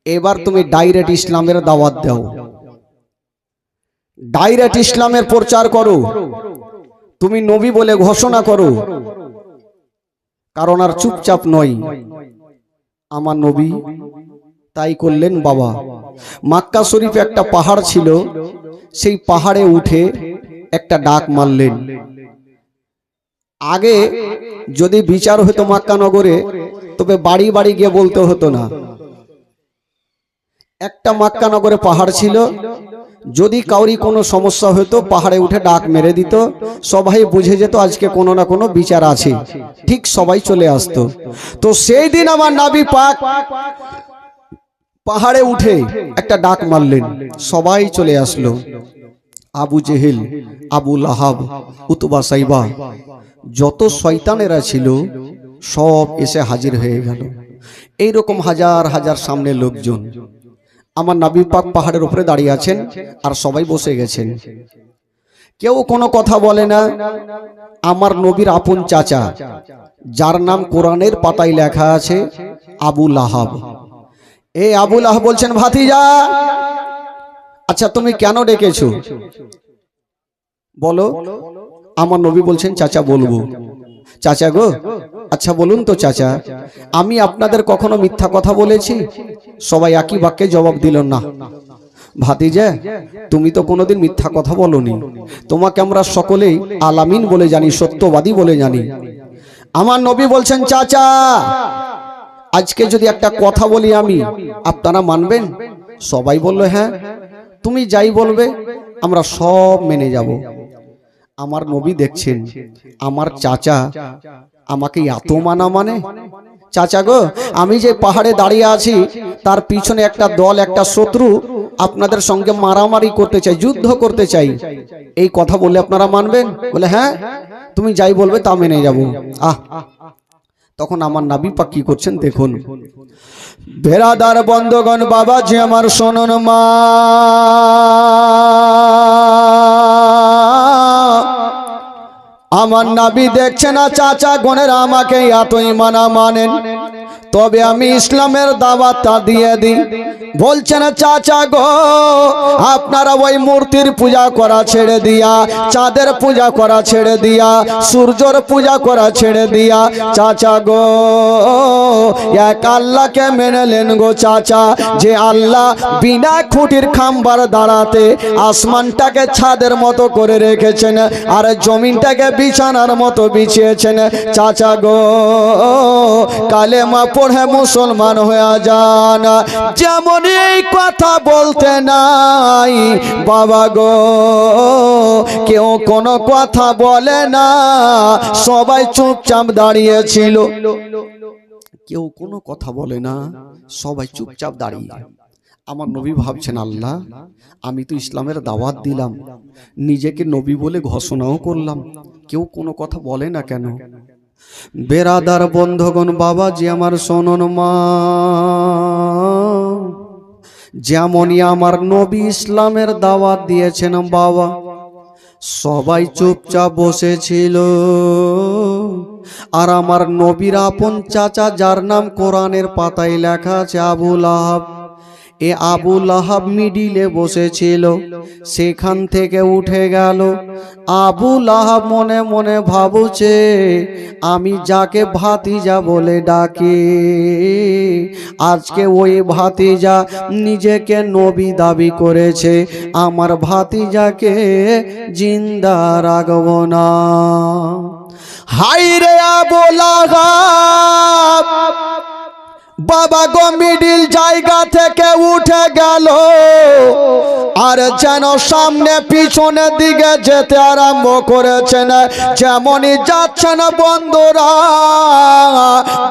এবার তুমি ডাইরেক্ট ইসলামের দাওয়াত দাও, ডাইরেক্ট ইসলামের প্রচার করো, তুমি নবী বলে ঘোষণা করো। কারণ আর চুপচাপ নয়, আমার নবী তাই করলেন। বাবা, মক্কা শরীফে একটা পাহাড় ছিল, সেই পাহাড়ে উঠে একটা ডাক মারলেন। আগে যদি বিচার হতো মক্কা নগরে, তবে বাড়ি বাড়ি গিয়ে বলতে হতো না। একটা মক্কা নগরে পাহাড় ছিল, যদি কাউরি কোনো সমস্যা হতো পাহাড়ে উঠে ডাক মেরে দিত, সবাই বুঝে যেত আজকে কোনো না কোনো বিচার আছে, ঠিক সবাই চলে আসতো। তো সেই দিন আমার নবী পাক পাহাড়ে উঠে একটা ডাক মারলেন, সবাই চলে আসলো। আবু জেহেল, আবু লাহাব, উতবা সাইবা, যত শয়তানেরা ছিল সব এসে হাজির হয়ে গেল। এইরকম হাজার হাজার সামনে লোকজন। আমার নবী পাক পাহাড়ের উপরে দাঁড়িয়ে আছেন আর সবাই বসে গেছেন, কেউ কোনো কথা বলে না। আমার নবীর আপন চাচা, যার নাম কোরআনের পাতায় লেখা আছে আবু লাহাব, এই আবু লাহাব বলছেন, ভাতিজা, আচ্ছা তুমি কেন ডেকেছো বলো। আমার নবী বলছেন, চাচা বলবো। চাচা গো, আচ্ছা বলুন তো চাচা, আমি আপনাদের কখনো মিথ্যা কথা বলেছি? সবাই একই বাক্যে জবাব দিল, না। ভাতিজা, তুমি তো কোনোদিন মিথ্যা কথা বলনি, তোমাকে আমরা সকলেই আলামিন বলে জানি, সত্যবাদী বলে জানি। আমার নবী বলছেন, চাচা আজকে যদি একটা কথা বলি আমি, আপনারা মানবেন? সবাই বলল, হ্যাঁ, তুমি যাই বলবে আমরা সব মেনে যাব। আমার নবী দেখছেন আমার চাচা আমাকে এত মানা মানে। চাচা গো, আমি যে পাহাড়ে দাঁড়িয়ে আছি তার পিছনে একটা দল, একটা শত্রু আপনাদের সঙ্গে মারামারি করতে চাই, যুদ্ধ করতে চাই, এই কথা বললে আপনারা মানবেন? বলে, হ্যাঁ, তুমি যাই বলবে তা মেনে যাব। তখন আমার নবী পাক কি করছেন দেখুন। বেরাদার বন্ধগণ, বাবা যে আমার শোনুন, মা আমার নবী দেখছে না চাচা গণের আমাকে এতই মানা মানেন, তবে আমি ইসলামের দাওয়াতটা দিয়ে দিই। বলছেন, চাচা গো, আপনারা ওই মূর্তির পূজা করা ছেড়ে দিয়া, চাঁদের পূজা করা ছেড়ে দিয়া, সূর্যর পূজা করা ছেড়ে দিয়া, চাচা গো এক আল্লাহকে মেনেলেন গো চাচা, যে আল্লাহ বিনা খুঁটির খাম্বার দাঁড়াতে আসমানটাকে ছাদের মতো করে রেখেছেন আর জমিনটাকে বিছানার মতো বিছিয়েছেন। চাচা গো, কালেমা পড়ে মুসলমান হয়ে যান। যেমন এই কথা বলতে নাই বাবা গো, কেউ কোনো কথা বলে না, সবাই চুপচাপ দাঁড়িয়েছিল। কেউ কোনো কথা বলে না, সবাই চুপচাপ দাঁড়িয়ে। আমার নবী ভাবছেন, আল্লাহ, আমি তো ইসলামের দাওয়াত দিলাম, নিজেকে নবী বলে ঘোষণাও করলাম, কেউ কোনো কথা বলে না কেন? বেরাদার বন্ধগণ, বাবা যে আমার শোনন, মা যেমনই আমার নবী ইসলামের দাওয়াত দিয়েছেন বাবা, সবাই চুপচাপ বসেছিল। আর আমার নবীর আপন চাচা, যার নাম কোরআনের পাতায় লেখা আছে আবু লাহাব, এ আবু লাহাব মিডিলে বসেছিল, সেখান থেকে উঠে গেল। আবু লাহাব মনে মনে ভাবছে, আমি যাকে ভাতিজা বলে ডাকি, আজকে ওই ভাতিজা নিজেকে নবী দাবি করেছে, আমার ভাতিজাকে জিন্দা রাখব না। হাই রে আবু লাহাব, বাবা গো মিডিল জায়গা থেকে উঠে গেল, আর যেন সামনে পিছনে দিকে যেতে আরম্ভ করেছেন। যেমনই যাচ্ছেন বন্ধুরা,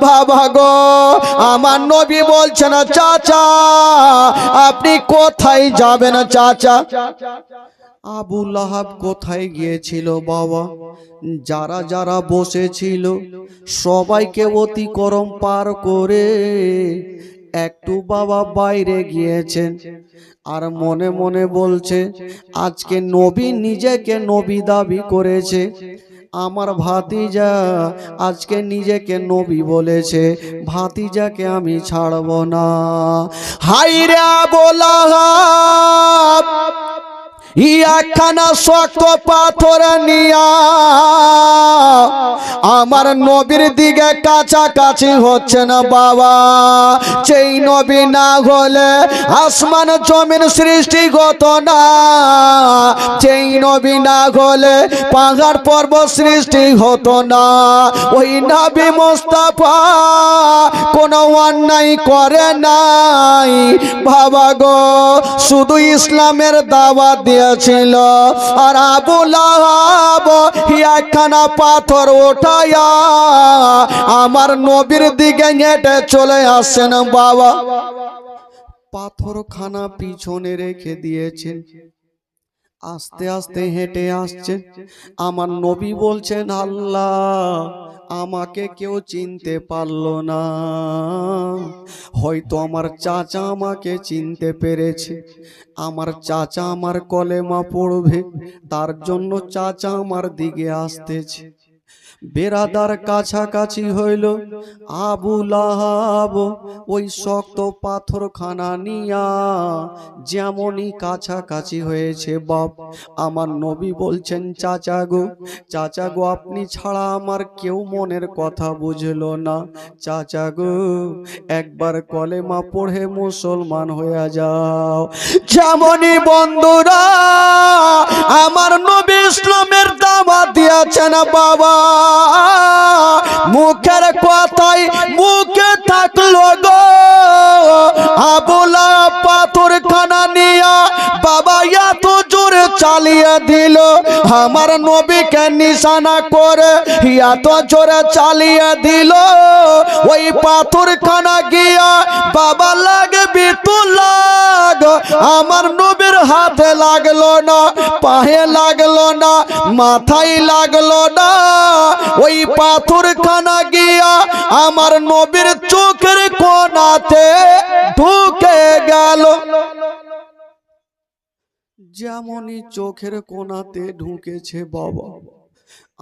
বাবা গো আমার নবী বলছেন, চাচা আপনি কোথায় যাবেন? চাচা, আবু লাহাব কোথায় গিয়েছিল বাবা? যারা যারা বসেছিল সবাইকে অতিক্রম পার করে একটু বাবা বাইরে গিয়েছেন, আর মনে মনে বলছে, আজকে নবী নিজেকে নবী দাবি করেছে, আমার ভাতিজা আজকে নিজেকে নবী বলেছে, ভাতিজাকে আমি ছাড়ব না। হাইরে বলা একখানা শক্ত পাথর নিয়া আমার নবীর দিকে কাছাকাছি হচ্ছে না বাবা। যেই নবী না হলে আসমান জমিন সৃষ্টি হতো না, যেই নবী না হলে পাহাড় পর্বত সৃষ্টি হতো না। ওই নবী মুস্তাফা কোনো অন্যায় করে নাই বাবা গো, শুধু ইসলামের দাওয়াত দিয়েছিল। আর আবু লাহাব একখানা পাথর ওঠায়া আমার নবীর দিকে হেঁটে চলে আসছেন বাবা। পাথরখানা পিছনে রেখে দিয়েছেন, আস্তে আস্তে হেঁটে আসছেন। আমার নবী বলছেন, আল্লাহ আমাকে কেউ চিনতে পারলো না, হয়তো আমার চাচা আমাকে চিনতে পেরেছে। আমার চাচা আমার কলেমা পড়বে, তার জন্য চাচা আমার দিকে আসতেছে। বেরাদার কাছাকাছি হইল। আবু লাহাব ওই শক্ত পাথরখানা নিয়া যেমনই কাছাকাছি হয়েছে বাপ, আমার নবী বলছেন, চাচা গো, চাচা গো, আপনি ছাড়া আমার কেউ মনের কথা বুঝলো না। চাচা গো, একবার কলেমা পড়ে মুসলমান হয়ে যাও। যেমনই বন্ধুরা আমার নবী ইসলামের দাওয়াত দিয়েছেন বাবা, মুখের কথাই মুখে থাকলো গো। আবু লাহাব পাথরখানা নিয়া বাবা এত জোরে চালিয়ে দিল, আমার নবীকে নিশানা করে এত জোরে চালিয়ে দিল, ওই পাথরখানা গিয়া বাবা লাগবে তো লাগ, আমার নবীর হাতে লাগলো না, পায়ে লাগলো না, মাথায় লাগলো না। ওই পাথরখানা গিয়া আমার নবীর চোখের কোণাতে ঢুকে গেল। যেমনই চোখের কোণাতে ঢুকেছে বাবা,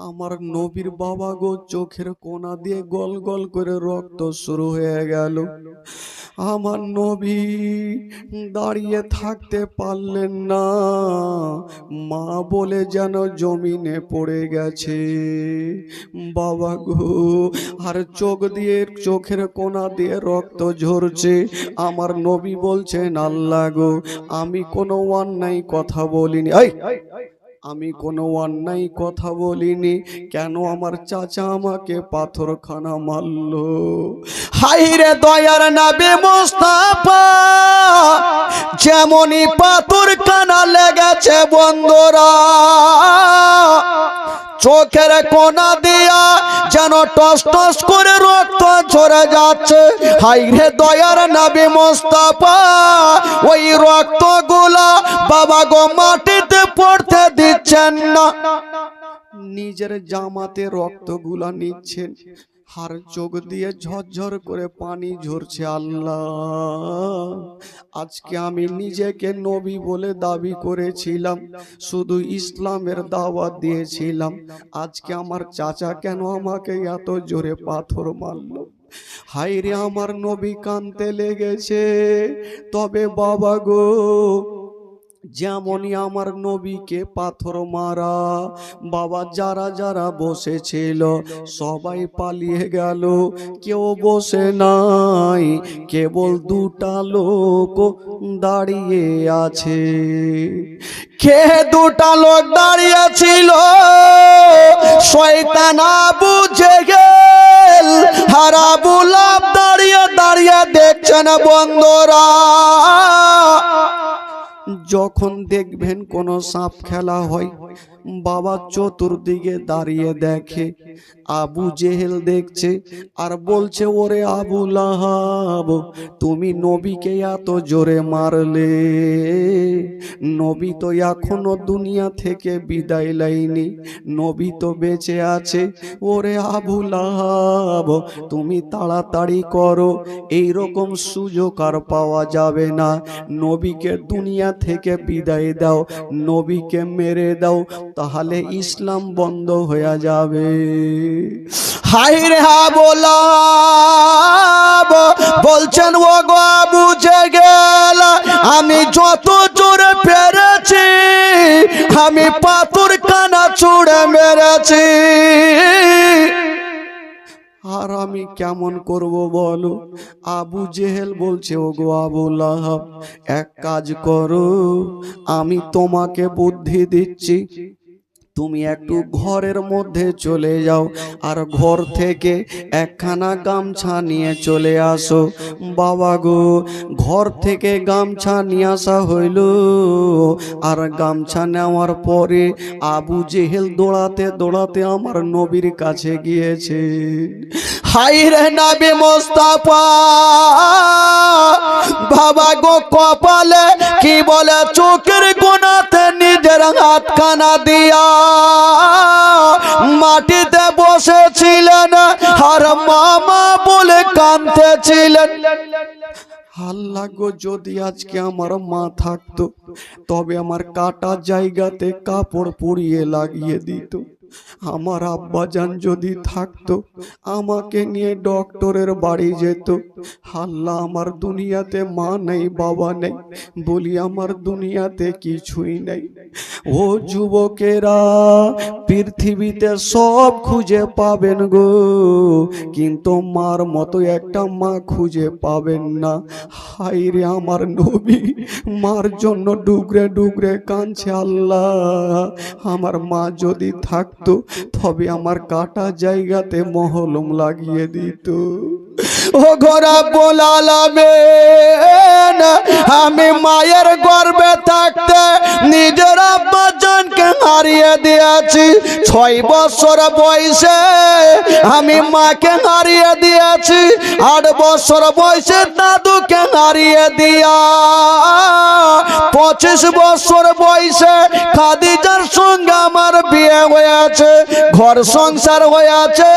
আমার নবীর বাবা গো, চোখের কোণা দিয়ে গল গল করে রক্ত শুরু হয়ে গেল। আমার নবী দাঁড়িয়ে থাকতে পারলেন না, মা বলে যেন জমিনে পড়ে গেছে বাবা গো। আর চোখ দিয়ে, চোখের কোণা দিয়ে রক্ত ঝরছে। আমার নবী বলছেন, আল্লাহ গো, আমি কোনো অন্যায় কথা বলিনি, আমি কোনো অন্যায় কথা বলিনি, কেন আমার চাচা আমাকে পাথরখানা মারলো? হাইরে দয়ার নবী মুস্তাফা, যেমনই পাথরখানা লেগেছে বন্ধুরা, চোখের কোণা দিয়া যেন টস টস করে রক্ত ঝরে যাচ্ছে। হাইরে দয়ার নবী মুস্তাফা, ওই রক্তগুলা বাবা গো মাটিতে পড়তে দিচ্ছেন না, নিজের জামাতে রক্তগুলা নিচ্ছেন, আর চোখ দিয়ে ঝরঝর করে পানি ঝরছে। আল্লাহ, আজকে আমি নিজেকে নবী বলে দাবি করেছিলাম, শুধু ইসলামের দাওয়াত দিয়েছিলাম, আজকে আমার চাচা কেন আমাকে এত জোরে পাথর মারলো? হায়রে আমার নবী কাঁদতে লেগেছে। তবে বাবা গো, যেমনই আমার নবীকে পাথর মারা বাবা, যারা যারা বসেছিল সবাই পালিয়ে গেল, কেউ বসে নাই, কেবল দুটা লোক দাঁড়িয়ে আছে। কে দুটা লোক দাঁড়িয়ে ছিল? শয়তান আবু জেহেল আর আবু লাহাব দাঁড়িয়ে দাঁড়িয়ে দেখছেন বন্ধুরা। যখন দেখবেন কোন সাপ খেলা হয় বাবা, চতুর্দিকে দাঁড়িয়ে দেখে, আবু জেহেল দেখছে আর বলছে, ওরে আবু লাহাব, তুমি নবীকে এত জোরে মারলে, নবী তো এখনো দুনিয়া থেকে বিদায় লাইনি, নবী তো বেঁচে আছে। ওরে আবু লাহাব, তুমি তাড়াতাড়ি করো, এই রকম সুযোগ আর পাওয়া যাবে না, নবীকে দুনিয়া থেকে বিদায় দাও, নবীকে মেরে দাও, তাহলে ইসলাম বন্ধ হয়ে যাবে। হায় রে বলা বলছেন ও গো বুঝে গেল আমি যত জোরে পেরেছি আমি পাথর কানা ছুঁড়ে মেরেছি, আর আমি কেমন করব বলো। আবু জেহেল বলছে ও গো আবু লাহাব এক কাজ করো, আমি তোমাকে বুদ্ধি দিচ্ছি, তুমি একটু ঘরের মধ্যে চলে যাও আর ঘর থেকে একখানা গামছা নিয়ে চলে আসো। বাবা গো ঘর থেকে গামছা নিয়ে আসা হইল, আর গামছা নেওয়ার পরে আবু জেহেল দৌড়াতে দৌড়াতে আমার নবীর কাছে গিয়েছে। হাই রে নবী মুস্তাফা, বাবা গো কপালে কি বলে চোখের কোণাতে নিজের হাতখানা দিয়া মাটিতে বসেছিলেন আর মামা বলে কাঁদতেছিলেন। আল্লাহ গো যদি আজকে আমার মা থাকতো তবে আমার কাটা জায়গাতে কাপড় পুড়িয়ে লাগিয়ে দিত। আমার আব্বাজান যদি থাকতো আমাকে নিয়ে ডক্টরের বাড়ি যেত। আল্লাহ আমার দুনিয়াতে মা নেই বাবা নেই বলি আমার দুনিয়াতে কিছুই নেই। ও যুবকেরা পৃথিবীতে সব খুঁজে পাবেন গো, কিন্তু মার মতো একটা মা খুঁজে পাবেন না। হায় রে আমার নবী মার জন্য ডুগরে ডুগরে কাঁদছে। আল্লাহ আমার মা যদি থাকতো তবে আমার কাটা জায়গাতে মহলম লাগিয়ে দিত। ও ঘোরা বলালামে আমি মায়ের গর্ভে থাকতে নিজের আব্বাজানকে হারিয়ে দিয়েছি। 6 বছর বয়সে আমি মাকে হারিয়ে দিয়েছি, 8 বছর বয়সে দাদুকে হারিয়ে দিয়া 25 বছর বয়সে খাদিজার সঙ্গে আমার বিয়ে হয়েছে, ঘর সংসার হয়েছে।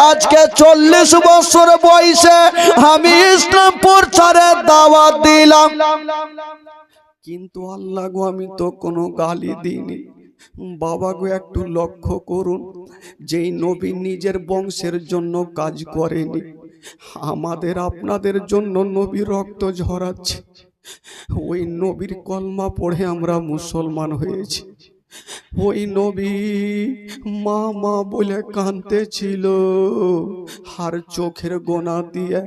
আজকে 40 বছর বয়সে আমি ইসলাম প্রচারের দাওয়াত দিলাম, কিন্তু আল্লাহ গো আমি তো কোনো গালি দিইনি। বাবা গো একটু লক্ষ্য করুন, যেই নবী নিজের বংশের জন্য কাজ করেনি আমাদের আপনাদের জন্য নবী রক্ত ঝরাচ্ছে, ওই নবীর কলমা পড়ে আমরা মুসলমান হয়েছি। ওই নবী মা মা বলে কাঁদতেছিল, আর চোখের গোনা দিয়ে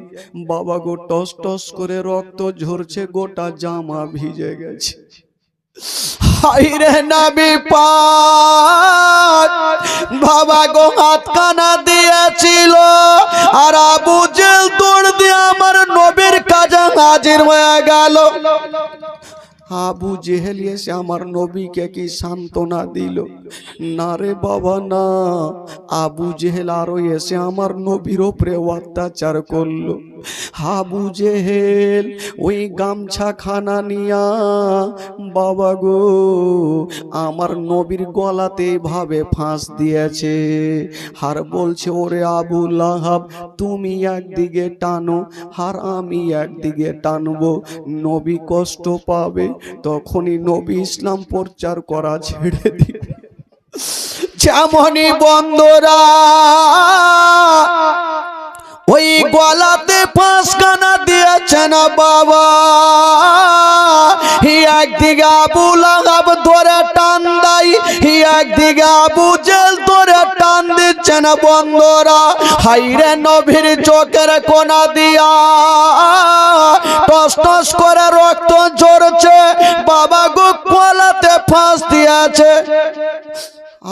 বাবা গো টস টস করে রক্ত ঝরছে, গোটা জামা ভিজে গেছে। হায় রে নবী পাক বাবা গো হাতখানা দিয়েছিল, আর আবু জেহেল দৌড় দিয়ে আমার নবীর কাছে হাজির হয়ে গেল। আবু জেহেল এসে আমার নবীকে কি সান্ত্বনা দিল? না রে বাবা না, আবু জেহেল আরো এসে আমার নবীর উপরে অত্যাচার করলো। আবু জেহেল ওই গামছা খানা নিয়া বাবা গো আমার নবীর গলাতে ভাবে ফাঁস দিয়েছে, আর বলছে ওরে আবু লাহাব তুমি একদিকে টানো আর আমি একদিকে টানবো, নবী কষ্ট পাবে। তখনই নবী ইসলাম প্রচার করা ছেড়ে দিবে। যেমনই বন্ধুরা ওই গলাতে ফাঁসখানা দিয়েছেন বাবা, একদিকে আবু লাহাব ধরে টান দেয়, একদিকে আবু জেহেল ধরে টান দিচ্ছেন বন্ধুরা। হাইরে নবীর চোখের কোনা দিয়া টস টস করে রক্ত ঝরছে, বাবা গো গলাতে ফাঁস দিয়েছে।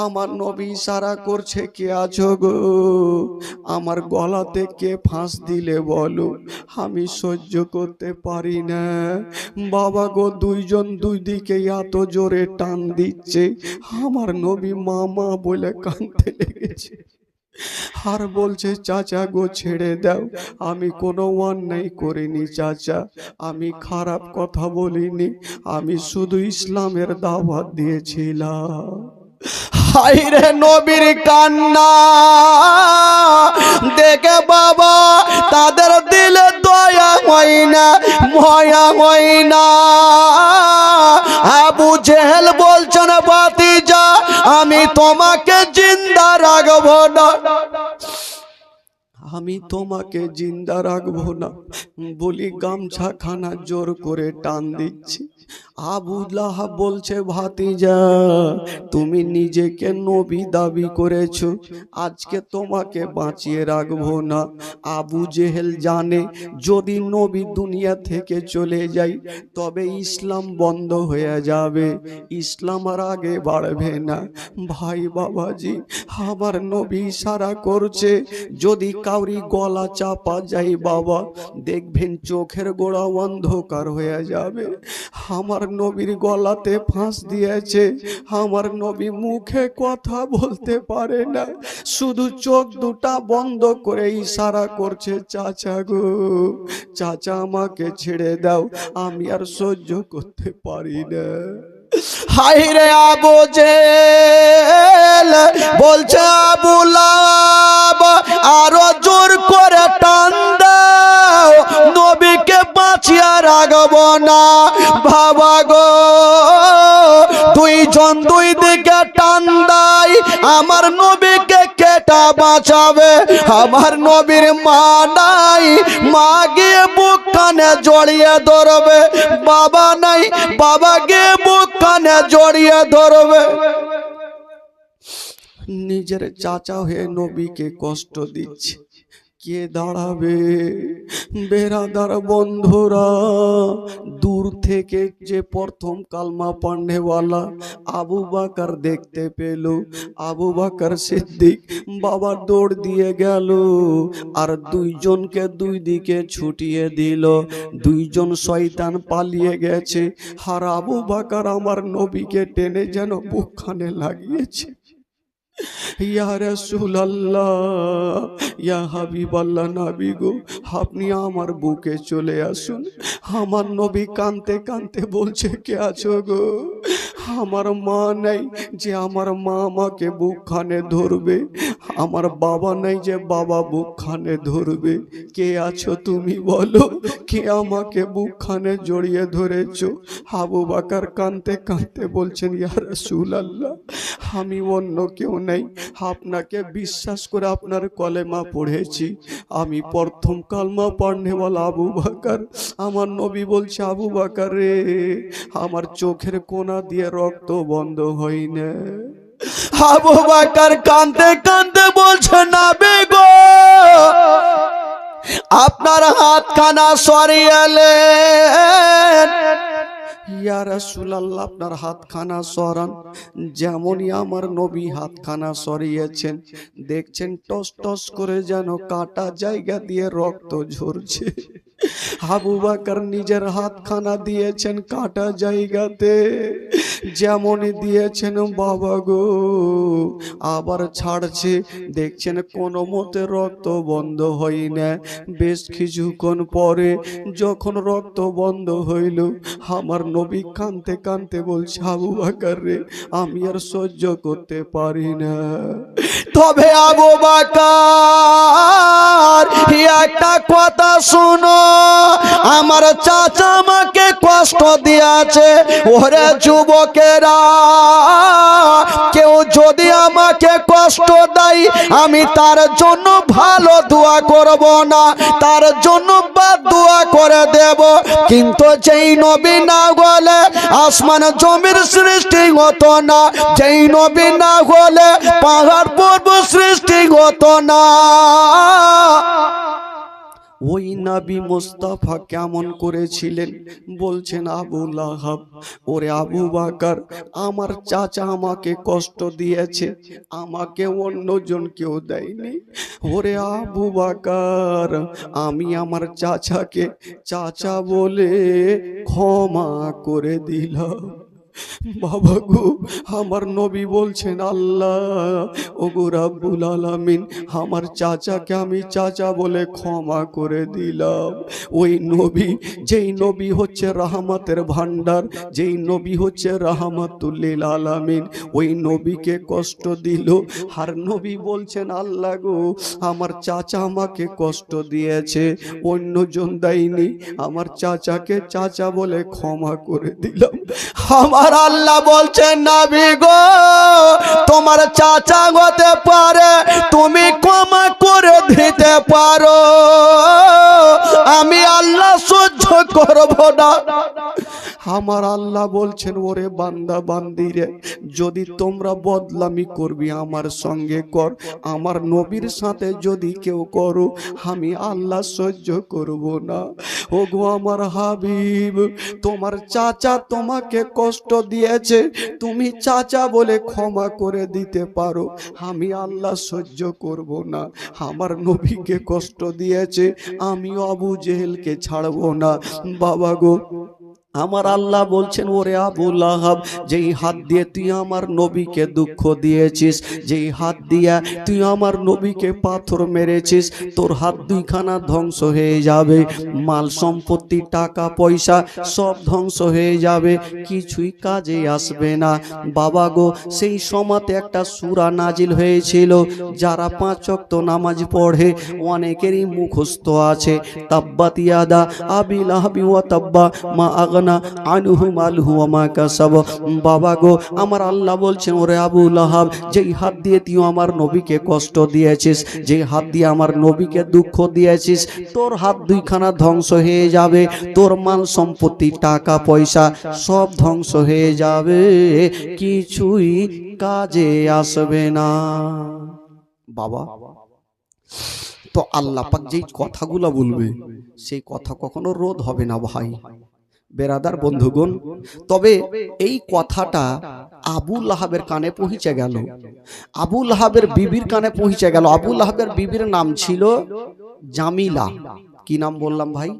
আমার নবী ইশারা করছে কে আছো গো, আমার গলাতে কে ফাঁস দিলে বলো, আমি সহ্য করতে পারি না। বাবা গো দুইজন দুই দিকে এত জোরে টান দিচ্ছে, আমার নবী মা মা বলে কাঁদতে লেগেছে, আর বলছে চাচা গো ছেড়ে দাও, আমি কোনো অন্যায় করিনি চাচা, আমি খারাপ কথা বলিনি, আমি শুধু ইসলামের দাওয়াত দিয়েছিলাম। হায়রে নবীর কান্না দেখে বাবা তাদের দিলে দয়া হয় না, মায়া হয় না। আবু জেহেল বলছেন ভাতিজা আমি তোমাকে জিন্দা রাখবো না, আমি তোমাকে জিন্দা রাখবো না বলি গামছা খানা জোর করে টান দিচ্ছি। আবু লাহাব বলছে, ভাতিজা তুমি নিজেকে নবী দাবি করেছো, আজকে তোমাকে বাঁচিয়ে রাখবো না। আবু জেহেল জানে যদি নবী দুনিয়া থেকে চলে যায় তবে ইসলাম বন্ধ হয়ে যাবে, ইসলাম আর আগে বাড়বে না। ভাই বাবাজি, আমার নবী ইশারা করছে যদি কাউরি গলা চাপা যায় বাবা, দেখবেন চোখের গোড়া অন্ধকার হয়ে যাবে। আমার নবীর গলাতে ফাঁস দিয়েছে, আমার নবী মুখে কথা বলতে পারে না, শুধু চোখ দুটা বন্ধ করে ইশারা করছে, চাচা গো চাচা আমাকে ছেড়ে দাও, আমি আর সহ্য করতে পারি না। হায় রে আবু জেহেল বলছে, আবু লাহাব আরো জোর করে টান দাও, নবীকে বাঁচিয়ে রাখবো না। বাবা গো দুইজন দুই দিকে টান দেয়, আমার নবীকে কেটা বাঁচাবে? আমার নবীর মা নাই, মা গিয়ে বুক কানে জড়িয়ে ধরবে, বাবা নাই, বাবা গিয়ে বুক কানে জড়িয়ে ধরবে। নিজের চাচা হয়ে নবীকে কষ্ট দিচ্ছে, কে দাঁড়াবে? বেরাদার বন্ধুরা, দূর থেকে যে প্রথম কালমা পড়নেওয়ালা আবু বকর দেখতে পেল, আবু বকর সিদ্দিক বাবা দৌড় দিয়ে গেল আর দুইজনকে দুই দিকে ছুটিয়ে দিল। দুইজন শয়তান পালিয়ে গেছে, আর আবু বকর আমার নবীকে টেনে যেন বুকখানে লাগিয়েছে। ইয়া রাসূলুল্লাহ, ইয়া হাবিবাল্লাহ, নবী গো আপনি আমার বুকে চলে আসুন। আমার নবী কাঁদতে কাঁদতে বলছে, কে আছো গো? আমার মা নাই যে আমার মা আমাকে বুকখানে ধরবে, আমার বাবা নাই যে বাবা বুকখানে ধরবে, কে আছো তুমি বলো, কে আমাকে বুকখানে জড়িয়ে ধরেছো? আবু বকর কাঁদতে কাঁদতে বলছেন, ইয়া রাসূলুল্লাহ আমি অন্য কেউ নাই, আপনাকে বিশ্বাস করে আপনার কলেমা পড়েছি, আমি প্রথম কালমা পড়নেওয়ালা আবু বকর। আমার নবী বলছে, আবু বকর রে, আমার চোখের কোনা দিয়ে রক্ত বন্ধ হয় না। আবু বকর কাঁদতে কাঁদতে বলছে, নবী গো আপনার হাতখানা সরিয়েলেন। ইয়া রাসূলুল্লাহ আপনার হাতখানা সরান। যেমনই আমার নবী হাতখানা সরিয়েছেন, দেখছেন টস টস করে যেন কাটা জায়গা দিয়ে রক্ত ঝরছে। আবু বকর নিজের হাতখানা দিয়েছেন কাটা জায়গাতে, যেমনই দিয়েছেন বাবা গো আবার ছাড়ছে, দেখছেন কোনো মতে রক্ত বন্ধ হয় না। বেশ কিছুক্ষণ পরে যখন রক্ত বন্ধ হইল, আমার নবী কাঁদতে কাঁদতে বলছে, আবু বকর রে আমি আর সহ্য করতে পারি না। তবে আবু বকর একটা কথা শুনো, আমার চাচা আমাকে কষ্ট দিয়েছে, ওরে যুবকেরা কেউ যদি আমাকে কষ্ট দেয় আমি তার জন্য ভালো দোয়া করব না, তার জন্য বাদ দোয়া করে দেব। কিন্তু যেই নবী না বলে আসমান জমির সৃষ্টি হতো না, যেই নবী না বলে পাহাড় পর্বত সৃষ্টি হতো না। ওই নবী মুস্তাফা কেমন করেছিলেন বলছেন, আবু লাহাব ওরে আবু বকর আমার চাচা আমাকে কষ্ট দিয়েছে, আমাকে অন্যজন কেউ দেয়নি। ওরে আবু বকর আমি আমার চাচাকে চাচা বলে ক্ষমা করে দিলাম। বাবা গো আমার নবী বলছেন, আল্লাহ ওগো রব্বুল আলামিন আমার চাচাকে আমি চাচা বলে ক্ষমা করে দিলাম। ওই নবী যেই নবী হচ্ছে রহমতের ভান্ডার, যেই নবী হচ্ছে রাহমাতুল লিল আলামিন, ওই নবীকে কষ্ট দিল। আর নবী বলছেন, আল্লাহ গো আমার চাচা আমাকে কষ্ট দিয়েছে, অন্যজন দেয়নি, আমার চাচাকে চাচা বলে ক্ষমা করে দিলাম। আমার আমার আল্লাহ বলছেন নবী গো তোমার চাচা হতে পারে তুমি ক্ষমা করে দিতে পারো আমি আল্লাহ সহ্য করব না আমার আল্লাহ বলছেন ওরে বান্দা বান্দিরে যদি তোমরা বদলামি করবি আমার সঙ্গে কর আমার নবীর সাথে যদি কেউ করো আমি আল্লাহ সহ্য করব না ওগো আমার হাবিব তোমার চাচা তোমাকে কষ্ট দিয়েছে তুমি চাচা বলে ক্ষমা করে দিতে পারো আমি আল্লাহ সহ্য করব না আমার নবীকে কষ্ট দিয়েছে আমি আবু জেহেলকে ছাড়বো না বাবা গো আমার আল্লাহ বলছেন ওরে আবু লাহাব যেই হাত দিয়ে তুই আমার নবীকে দুঃখ দিয়েছিস যেই হাত দিয়া তুই আমার নবীকে পাথর মেরেছিস তোর হাত দুইখানা ধ্বংস হয়ে যাবে মাল সম্পত্তি টাকা পয়সা সব ধ্বংস হয়ে যাবে কিছুই কাজে আসবে না বাবা গো সেই সময়তে একটা সূরা নাজিল হয়েছিল যারা 5 ওয়াক্ত নামাজ পড়ে অনেকেরই মুখস্থ আছে তাব্বাত ইয়াদা আবি লাহাবি ওয়া তাব্বা মা আনহু মালহু ওয়া মা কাসাব বাবা গো আমার আল্লাহ বলছেন ওরে আবু লাহাব যেই হাত দিয়ে তুই আমার নবীকে কষ্ট দিয়েছিস যেই হাত দিয়ে আমার নবীকে দুঃখ দিয়েছিস তোর হাত দুইখানা ধ্বংস হয়ে যাবে তোর মাল সম্পত্তি টাকা পয়সা সব ধ্বংস হয়ে যাবে কিছুই কাজে আসবে না বাবা তো আল্লাহ পাক যেই কথাগুলো বলবে সেই কথা কখনো রোধ হবে না ভাই বেরাদার বন্ধুগণ তবে এই কথাটা আবু লাহাবের কানে পৌঁছে গেল আবু লাহাবের বিবির কানে পৌঁছে গেল আবু লাহাবের বিবির নাম ছিল জামিলা কি নাম বললাম ভাই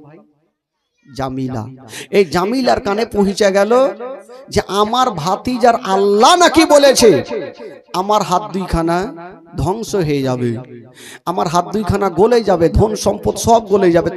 জামিলা এই জামিলার কানে পৌঁছে গেল যে আমার ভাতিজার আল্লাহ নাকি বলেছে আমার হাত দুইখানা ধ্বংস হয়ে যাবে আমার হাত দুইখানা গলে যাবে ধন সম্পদ সব গলে যাবে